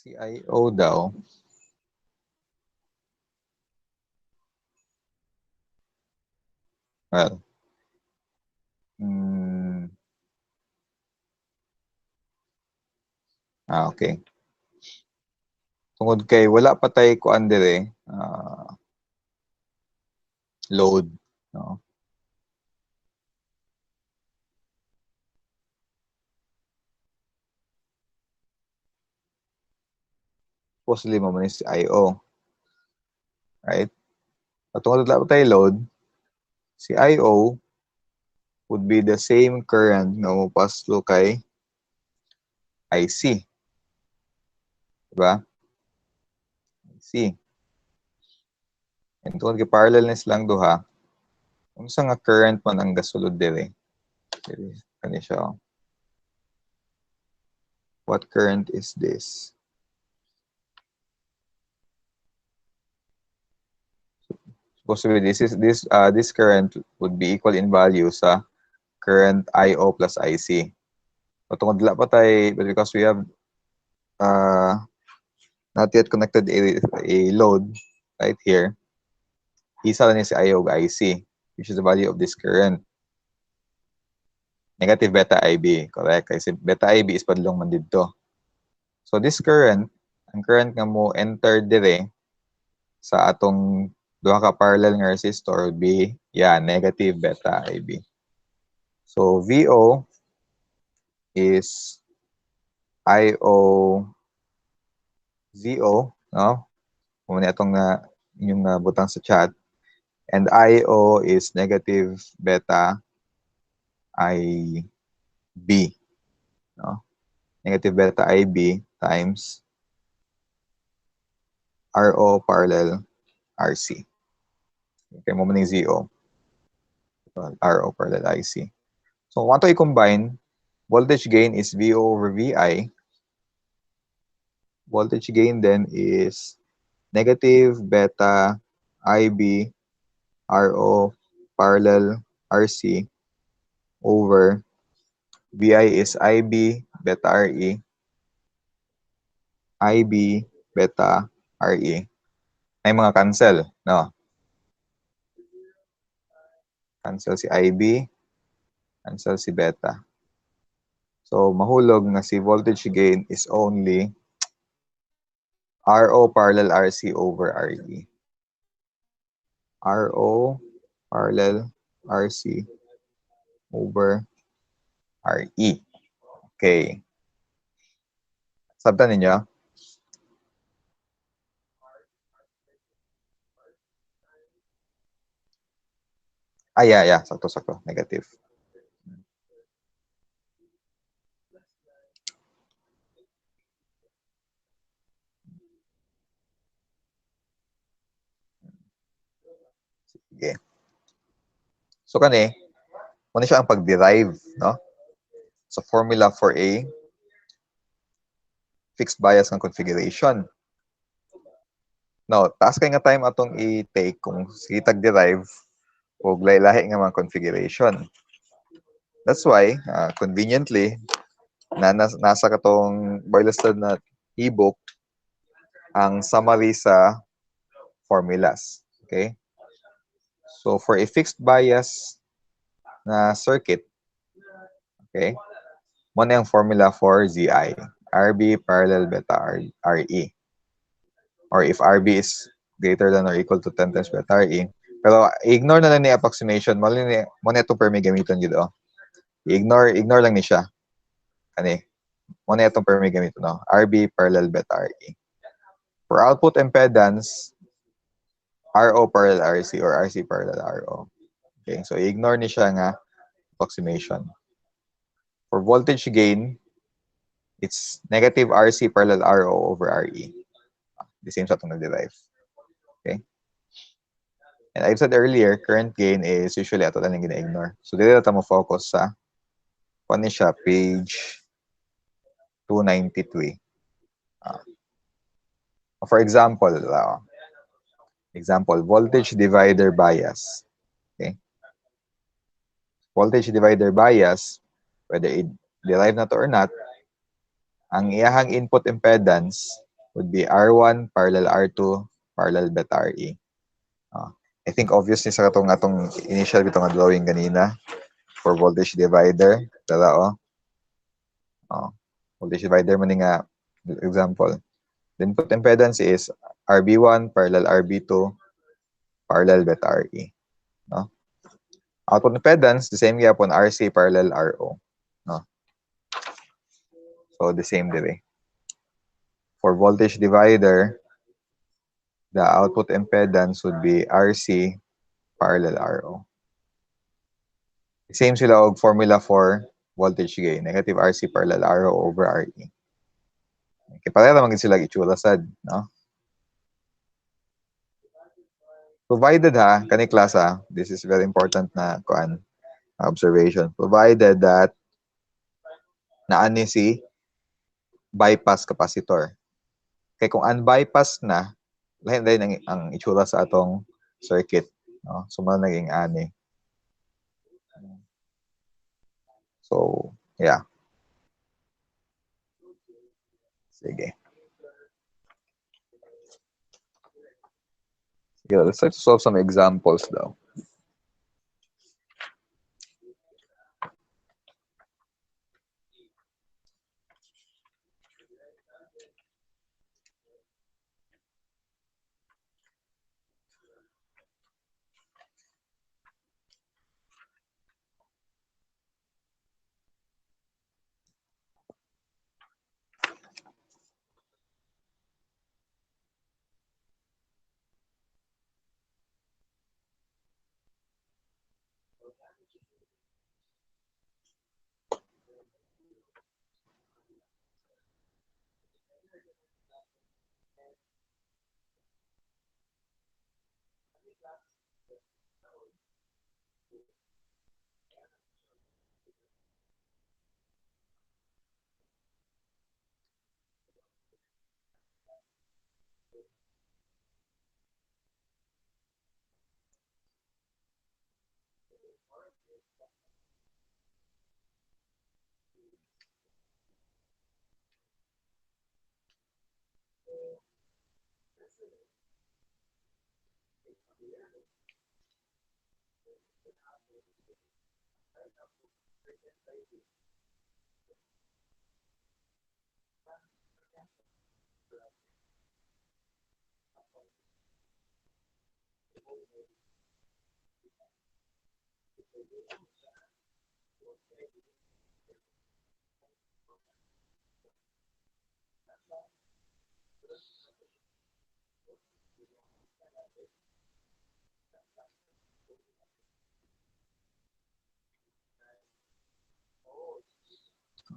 Si IO daw, well, okay. Tungod kay wala pa tay kuan dire, load, no? Supposedly mo man si IO, right? At tungod wala pa tay load, si IO would be the same current na pass through kay IC. Diba? IC. And tungod kay parallelness lang duha, unsa nga current man ang gasulod dire? Kani siya. What current is this? Supposedly this current would be equal in value sa current IO plus IC. Patungod la pa tay, but because we have not yet connected a load right here, isa lang si IO IC, which is the value of this current. Negative beta IB, correct? Kasi beta IB is padlong man dito. So this current, ang current nga mo enter dire sa atong duha ka parallel nga resistor would be, negative beta IB. So VO is IO ZO, no? Kung atong na yung butang sa chat. And IO is negative beta IB, no? Negative beta IB times RO parallel RC. Okay, mo man yung ZO. RO parallel IC. So, kung ito i-combine, voltage gain is VO over VI. Voltage gain then is negative beta IB RO parallel RC over VI is IB beta RE, IB beta RE. May mga cancel, no? Cancel si IB, cancel si beta. So, mahulog na si voltage gain is only RO parallel RC over RE. RO parallel RC over RE. Okay. Sabtan ninyo? Yeah. Sakto. Negative. Okay. So kani, muna siya ang pag-derive, no? So formula for a fixed bias ng configuration. Now, taas kay nga time atong i-take kung sige derive o lahi-lahi nga mga configuration. That's why, conveniently, nasa katong Barleston na ebook ang summary sa formulas. Okay? So, for a fixed bias na circuit, okay, muna yung formula for ZI. RB parallel beta RE. Or if RB is greater than or equal to 10 times beta RE. Pero ignore na lang ni approximation. Muna ito per megamiton dito. Ignore lang ni siya. Kani, muna itong per megamiton, no? RB parallel beta RE. For output impedance, RO parallel RC or RC parallel RO. Okay, so ignore ni siya nga approximation. For voltage gain, it's negative RC parallel RO over RE. The same sa itong nag-derive. Okay? And I've said earlier, current gain is usually ato lang yung gina-ignore. So dito natin mo focus sa kung siya, page 293. For example, voltage divider bias. Okay? Voltage divider bias, whether it derive na to or not, ang iyahang input impedance would be R1 parallel R2 parallel beta RE. I think obviously sa atong initial bitong drawing kanina for voltage divider. Tara, voltage divider mo nga example. The input impedance is RB1 parallel RB2 parallel beta RE. No? Output impedance, the same yapon RC parallel RO. No? So the same dire. For voltage divider, the output impedance would be RC parallel RO. Same sila og formula for voltage gain, negative RC parallel RO over RE. Okay, pareha naman sila itsura sad, no? Provided kani class this is very important na observation. Provided that naani si bypass capacitor. Kaya kung unbypass na, lain ang itsura sa atong circuit, no? So naging ani. So, yeah. Sige. Sige, let's try to solve some examples daw.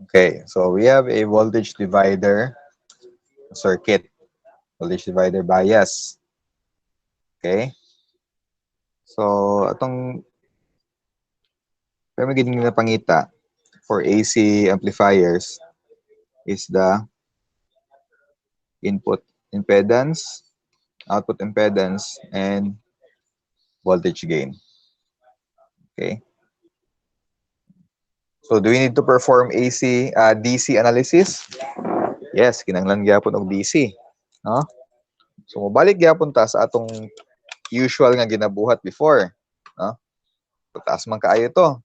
Okay, so we have a voltage divider circuit, voltage divider bias. Okay, So, atong pero gini na pangita for AC amplifiers is the input impedance, output impedance, and voltage gain. Okay. So, do we need to perform DC analysis? Yes, kinahanglan gyapon og DC. No? So, mobalik gyapon ta sa atong usual nga ginabuhat before. No? So, taas man kaayo to.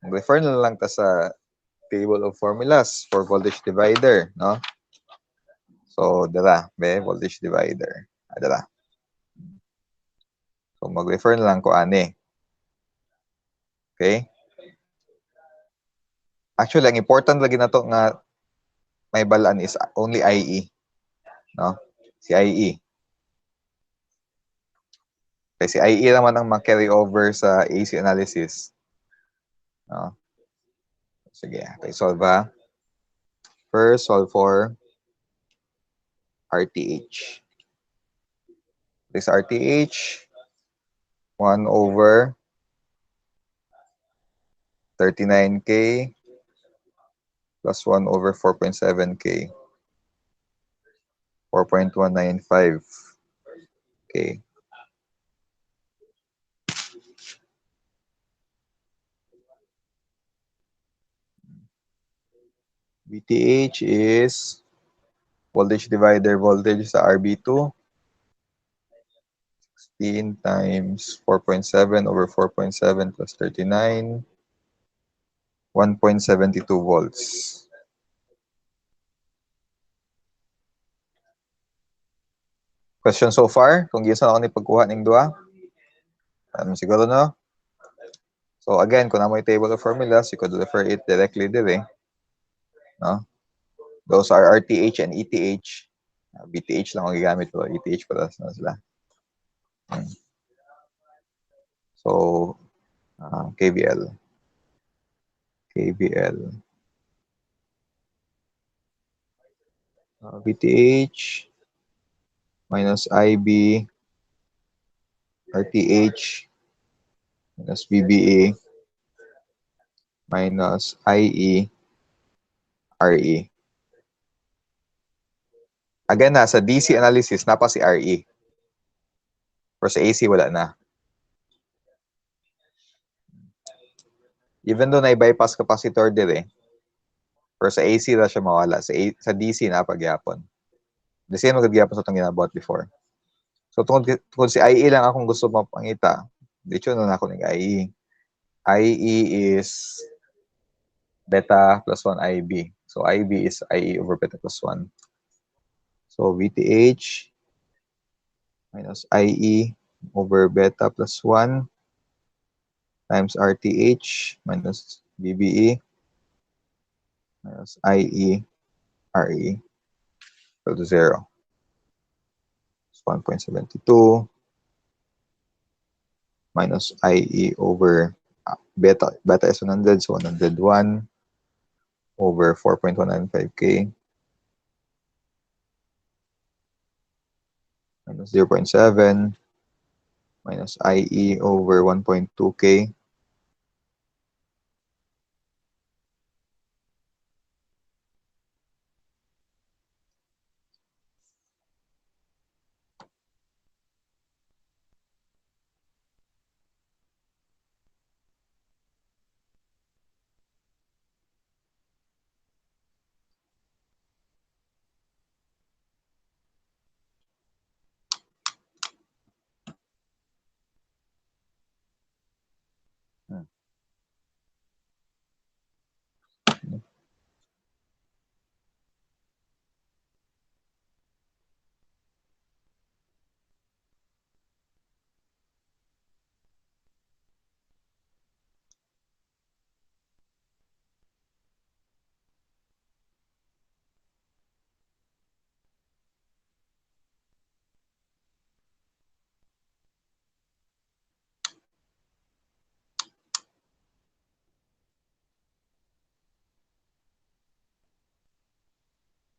Mag-refer na lang ta sa table of formulas for voltage divider. No? So, dala, voltage divider. Dala. So, mag-refer na lang ko ani. Okay? Actually, ang important lagi na to nga may balaan is only IE. No? Si IE. Kasi IE naman ang ma-carry over sa AC analysis. No? Sige, okay, solve ha. First, solve for RTH. This RTH, 1 over 39K plus 1 over 4.7K. 4.195K. VTH is voltage divider voltage sa RB2. 16 times 4.7 over 4.7 plus 39. 1.72 volts. Question so far? Kung gisa ako ni pagkuha ng dua? Siguro no? So again, kung namoy table of formulas, you could refer it directly dire. No? Those are RTH and ETH. BTH lang ang gigamit ko. ETH pala na sila. So, KVL. KVL. VTH minus IB RTH minus VBA minus IE RE. Again na, sa DC analysis, napa si RE. Pero sa AC, wala na. Even though na-bypass capacitor dire, pero sa AC na siya mawala. Sa DC na pagyapon. The same magyapon sa itong ginabuhat before. So, tungkol si IE lang akong gusto mapangita. Dito na ako ng IE. IE is beta plus 1 IB. So, IB is IE over beta plus 1. So, VTH minus IE over beta plus 1 times RTH minus BBE minus IE RE equal to 0. It's 1.72 minus IE over beta is 100, so 101 over 4.195K minus 0.7 minus IE over 1.2K. Hmm.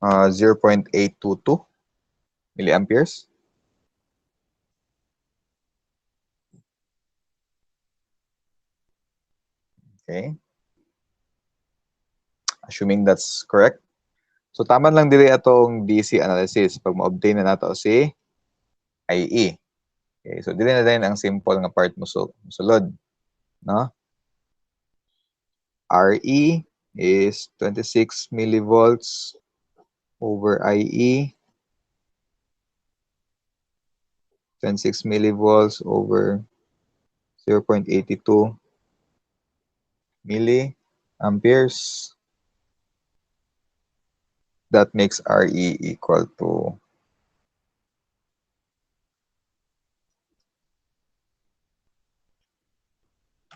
0.822 milliamperes. Okay? Assuming that's correct. So, tama lang dili atong DC analysis pag ma-obtain na nato si IE. Okay, so dili na din ang simple nga part musulod, no? RE is 26 millivolts over IE, 26 millivolts over 0.82 milliamperes. That makes RE equal to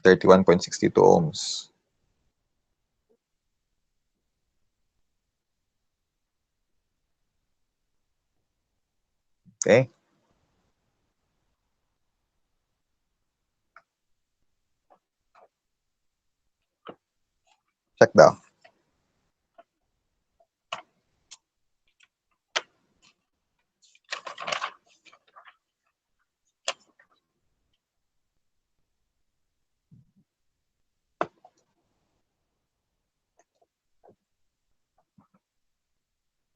31.62 ohms. Okay? Check daw.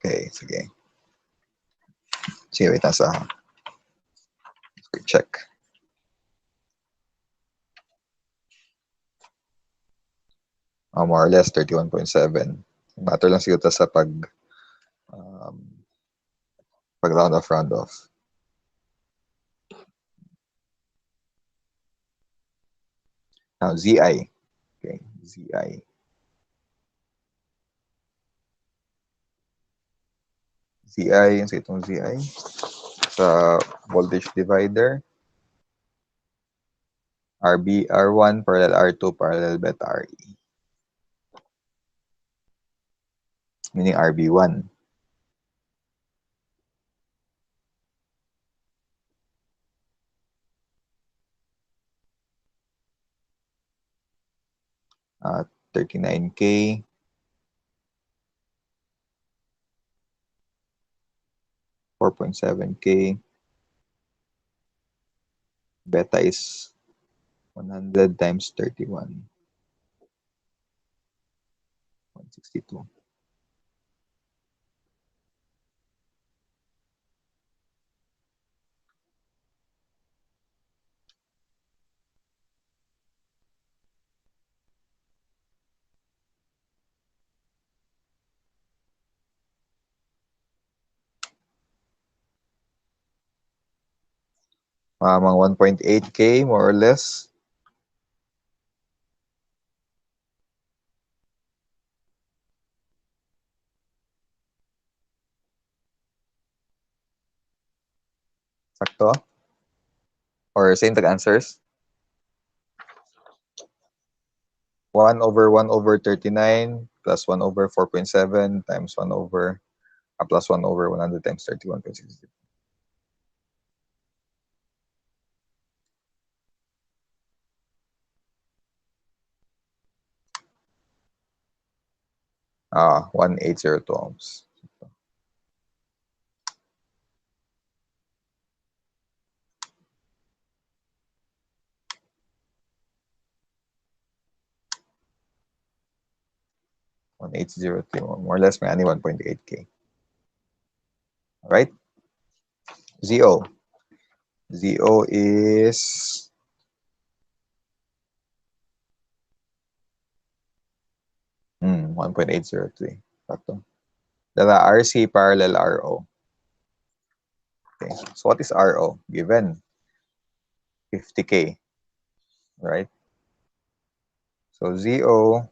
Okay, sige. Sige, wait nasa. Check. More or less 31.7. Matter lang siguro sa um, pag round off. Now, ZI. Okay, ZI. ZI, yung sa itong ZI. Sa voltage divider. RB, R1 parallel R2 parallel beta RE. Meaning RB1. Uh, 39K. 4.7K. Beta is 100 times 31. 162. Mga 1.8K more or less. Sakto? Or same tag answers? 1 over 1 over 39 plus 1 over 4.7 times 1 over plus 1 over 100 times 31.60. Ah, 1802 ohms. more or less may ani 1.8K. Alright? ZO. ZO is 1.803. Sakto. Dala RC parallel RO. Okay. So what is RO? Given 50K. Right? So ZO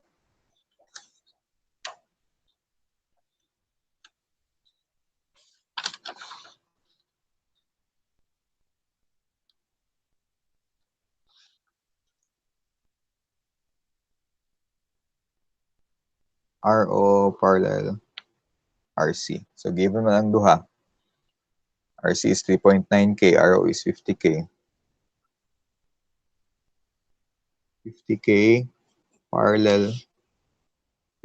RO parallel RC. So given man ang duha, RC is 3.9K, RO is 50K. 50K parallel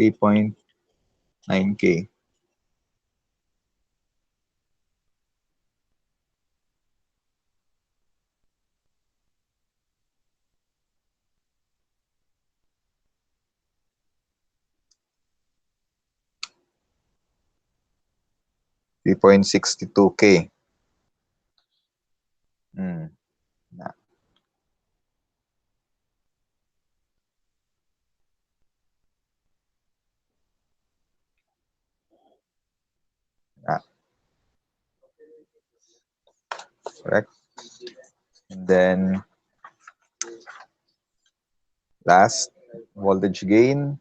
3.9K. 3.62K. Na. Na. Correct. And then, last, voltage gain.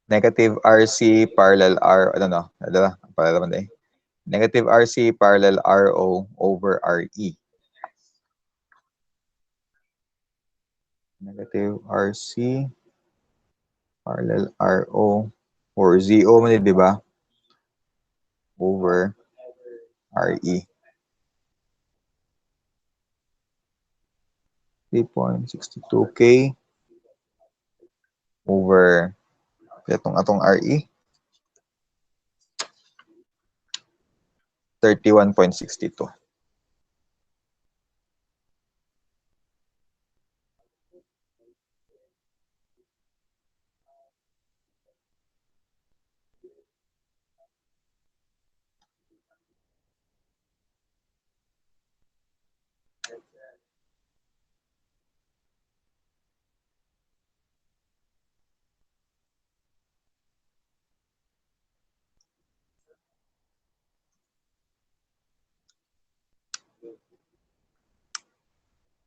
Negative RC parallel R, parallel naman eh. Negative RC parallel RO over RE. Negative RC parallel RO or ZO man di ba? Over RE. 3.62K over atong RE. 31.62.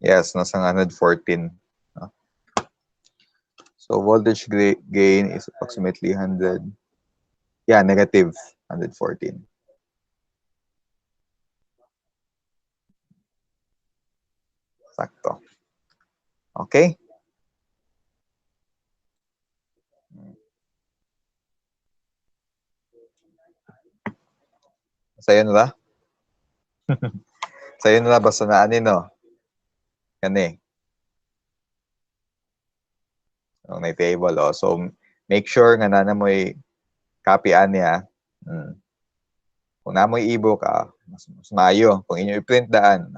Yes, nasa 114. So voltage gain is approximately 100. Yeah, negative 114. Sakto. Okay? Sa'yo na? Sa'yo na basta na no? Kani. May table. Oh. So, make sure nga na mo'y copy niya. Kung na mo'y ebook, mas mayo. Kung inyo i-print daan,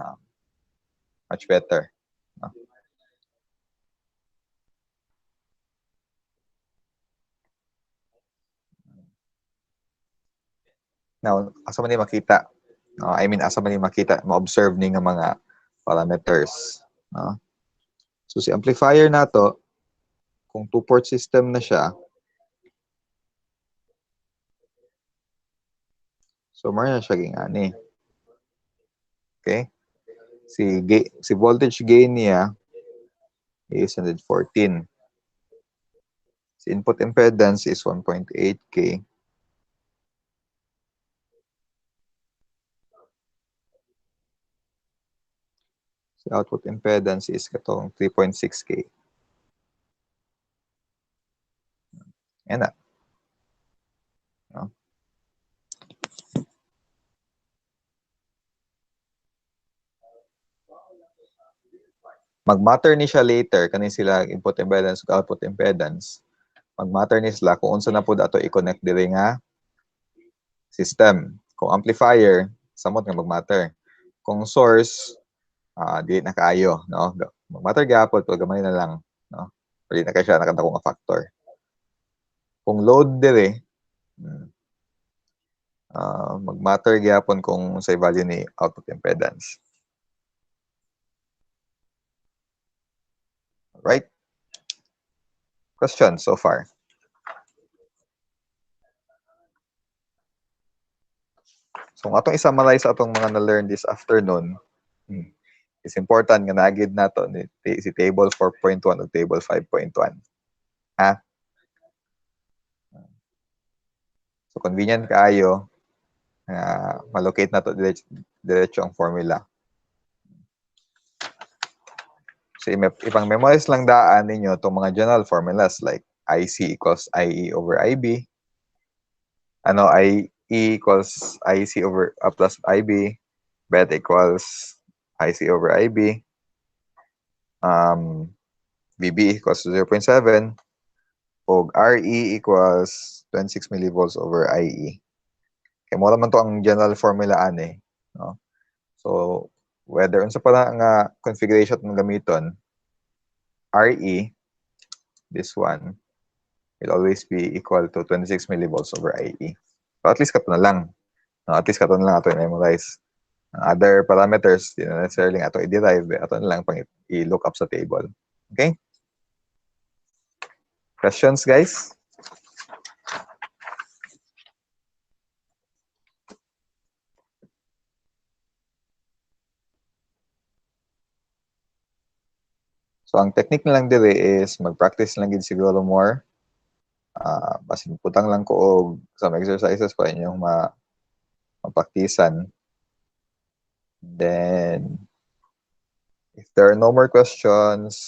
much better. Now, asa man ni makita? Asa man ni makita, ma-observe ni nga mga parameters. No? So, si amplifier na to, kung two-port system na siya, so mara na siya gingani. Okay? Si voltage gain niya is 114. Si input impedance is 1.8K. Si output impedance is katong 3.6K. Yan na. No? Mag-matter ni siya later, kanin sila input impedance ug output impedance. Mag-matter ni sila kung unsa na po dato i-connect diri nga system. Kung amplifier, samot nga mag-matter. Kung source, di na kaayo, no? Mag-matter gyapon pero gamay na lang, no? Di na kay siya nakadako nga factor. Kung load diri, mag-matter gyapon kung sa value ni output impedance. Right? Questions so far? So, kung atong i-summarize atong mga na-learn this afternoon, it's important nga nagid nato si table 4.1 o table 5.1. Ha? So, convenient kaayo malocate nato diretso ang formula. So, ipang memorize lang daan ninyo itong mga general formulas like IC equals IE over IB. IE equals IC over plus IB. Beta equals IC over IB. VB equals 0.7. O RE equals 26 millivolts over IE. Kaya mo naman to ang general formula ani. No? So, whether unsa pa nga configuration ng gamiton, RE, this one, will always be equal to 26 millivolts over IE. So at least kato na lang. No, at least kato na lang ato i-memorize. Other parameters, di na necessarily ato i-derive, ato na lang pang i-look up sa table. Okay? Questions, guys? So, ang technique na lang dire is mag-practice lang gid siguro more. Basin putang lang ko og some exercises pa inyong mapaktisan. Then, if there are no more questions,